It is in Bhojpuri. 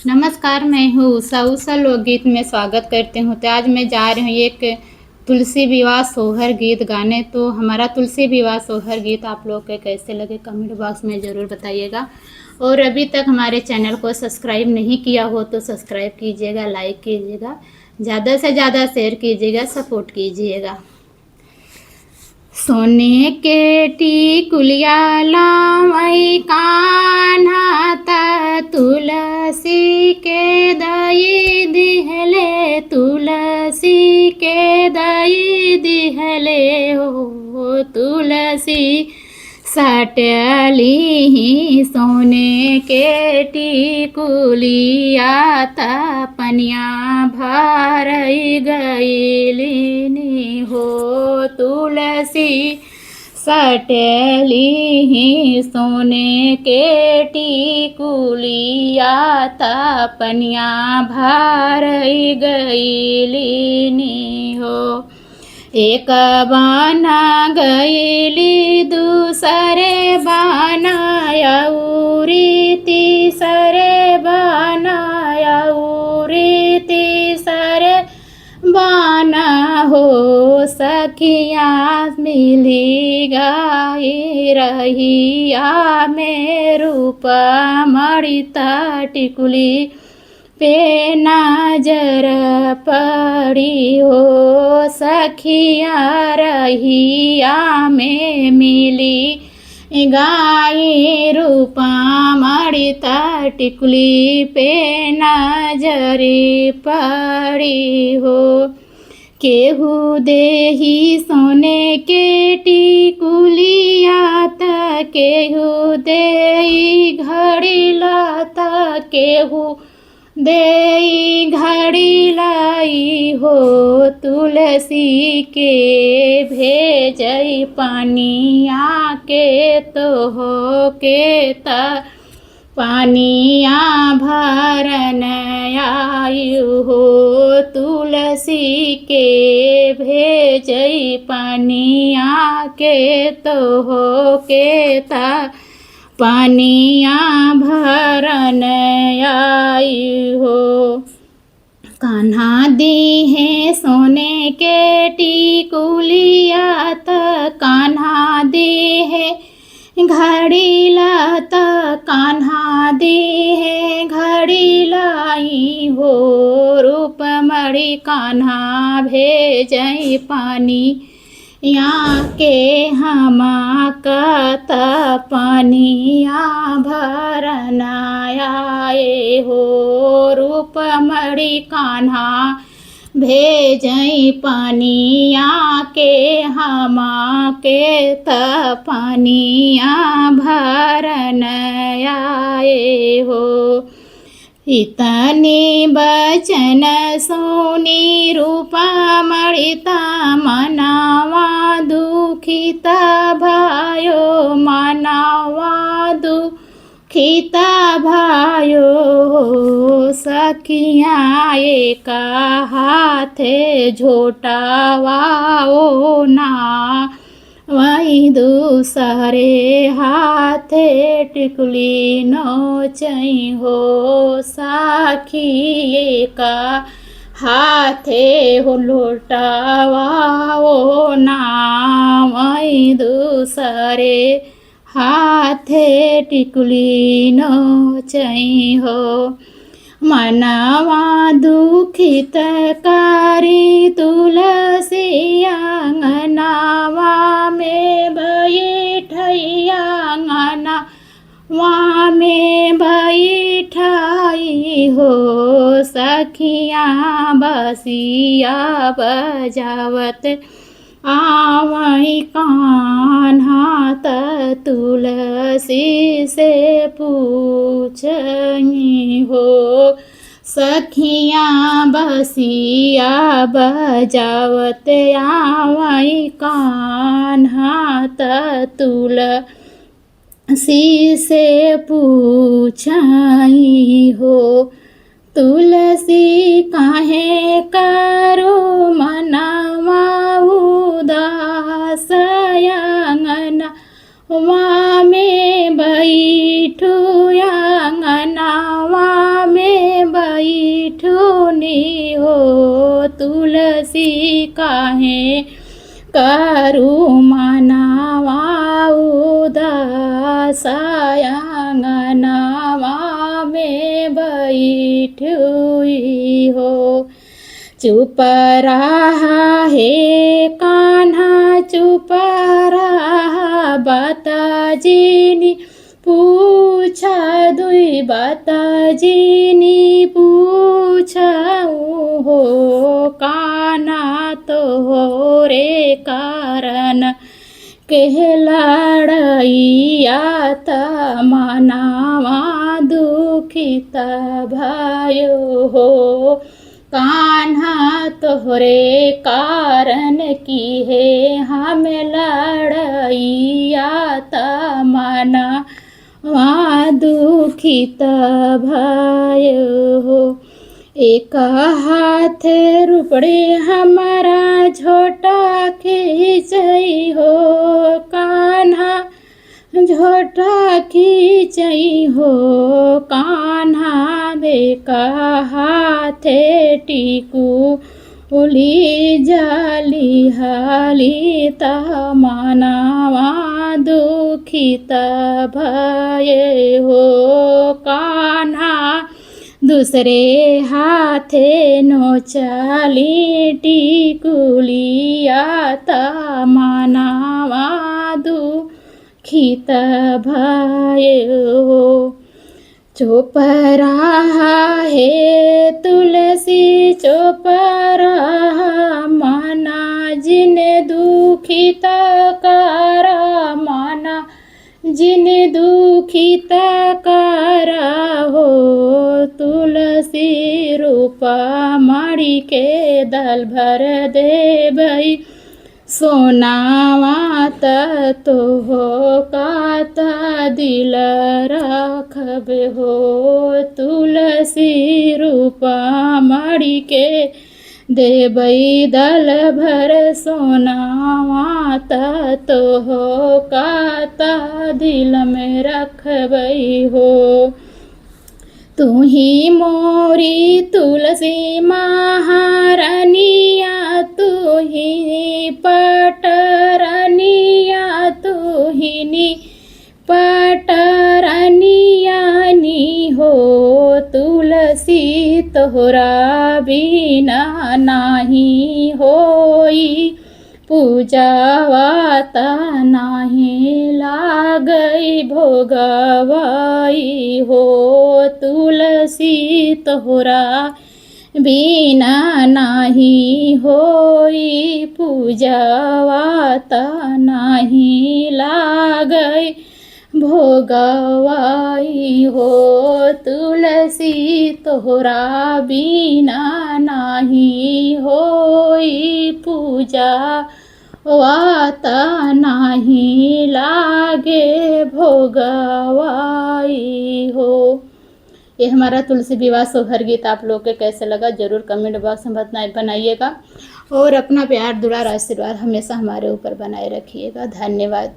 नमस्कार, मैं हूँ उषा। उषा लोकगीत में स्वागत करती हूँ। तो आज मैं जा रही हूँ एक तुलसी विवाह सोहर गीत गाने। तो हमारा तुलसी विवाह सोहर गीत आप लोग के कैसे लगे कमेंट बॉक्स में ज़रूर बताइएगा। और अभी तक हमारे चैनल को सब्सक्राइब नहीं किया हो तो सब्सक्राइब कीजिएगा, लाइक कीजिएगा, ज़्यादा से ज़्यादा शेयर कीजिएगा, सपोर्ट कीजिएगा। सोने के टिकुलिया लावई कान्हा ता तुलसी के दई दिहले, तुलसी के दई दिहले हो तुलसी सटली सोने के टिकुलिया ता पनिया भरई गईलिनी हो तुलसी सटली सोने के टिकुलिया ता पनिया भरई गईलिनी हो। एक बाना गईली दूसरे बाना उरी तीसरे बाना उरी तीसरे बाना हो सखिया मिली गाई रहिया में रूपा मणिता टिकुली पे नजर पड़ी हो सखिया रहिया में मिली गाई रूपा मणिता टिकुली पे नजर पड़ी हो। केहू देही सोने के टिकुलिया ता केहू देही घड़ी लाता केहू देई घड़ी लाई हो तुलसी के भेजई पानिया के तो हो के ता पानिया भरन आयु हो तुलसी के भेजई पानिया के तो हो के ता पानिया भरन आई हो। कान्हा दी है सोने के टिकुलिया ता कान्हा दी है घड़ी लाता कान्हा दी है घड़ी लाई हो रूप मणि कान्हा भेजई पानी यहाँ के हमा कता पानिया भरना आए हो रूप मणि कान्हा भेजई पानिया के हमा के त पानिया भरन आए हो। इतनी बचन सोनी रूपा मणिता मनावा दुखिता भयो मनावा दुखिता भयो सखिया एक हाथे झोटावाओ ना वही दूसरे हाथे टिकुली नोचई हो साखी का हाथे हो लुटावाओ ना वही दूसरे हाथे टिकुली नोचई हो। मनवा दुखित कारी तुलसी आंगनवा में बैठैया आंगनवा में बैठाई हो सखिया बसिया बजावत आवई कान्हा ता तुलसी से पूछई हो सखिया बसिया बजावत आवई कान्हा ता तुलसी से पूछई हो। तुलसी काहे करो मनवा उदास आंगनवा में बैठू आंगनवा में बैठुनी हो तुलसी काहे करू मनावा उदास आंगनवा में बैठुई हो। चुप रहा हे कान्हा चुप रहा बाताजीनी पूछा दुई बाताजीनी पूछाऊ हो कान्हा तो हो रे कारण कह लड़ैया त मनावा दुखित भयो हो। कान्हा तोहरे कारण की है हम लड़ैया त मनावा दुखित भयो हो। एक हाथ रुपड़े हमारा झोटा खींचई हो कान्हा झोटा खींचई हो कान्हा बेका हाथे टीकू उली जाली हाली त मनावा दुखित भये हो। कान्हा दूसरे हाथे नोचाली टिकुलिया त मनावा दुखित भयो। चुप रहा हे तुलसी चुप रहा मना जिन दुखित कर मना जिन दुखित कर हो। तुलसी रूपा माड़ी के दल भर दे भई सोनावा तो हो काता दिल रखब हो। तुलसी रूपा माड़ी के देबई दल भर सोनावा तो हो काता दिल में रखबई हो। तू ही मोरी तुलसी महारानिया तू ही पटरानिया तू ही नी पटरानियानी हो। तुलसी तोहरा बिना नाही होई पूजावा त नाही लागई भोगवाई हो। तुलसी तोहरा बिना नाही होई पूजावा त नाही लागई भोगवाई हो। तुलसी तोहरा बिना नाही होई पूजा वाता नाही लागे भोगवाई हो। ये हमारा तुलसी विवाह सोहर गीत आप लोग के कैसे लगा जरूर कमेंट बॉक्स में बनाइएगा और अपना प्यार दुलार आशीर्वाद हमेशा हमारे ऊपर बनाए रखिएगा। धन्यवाद।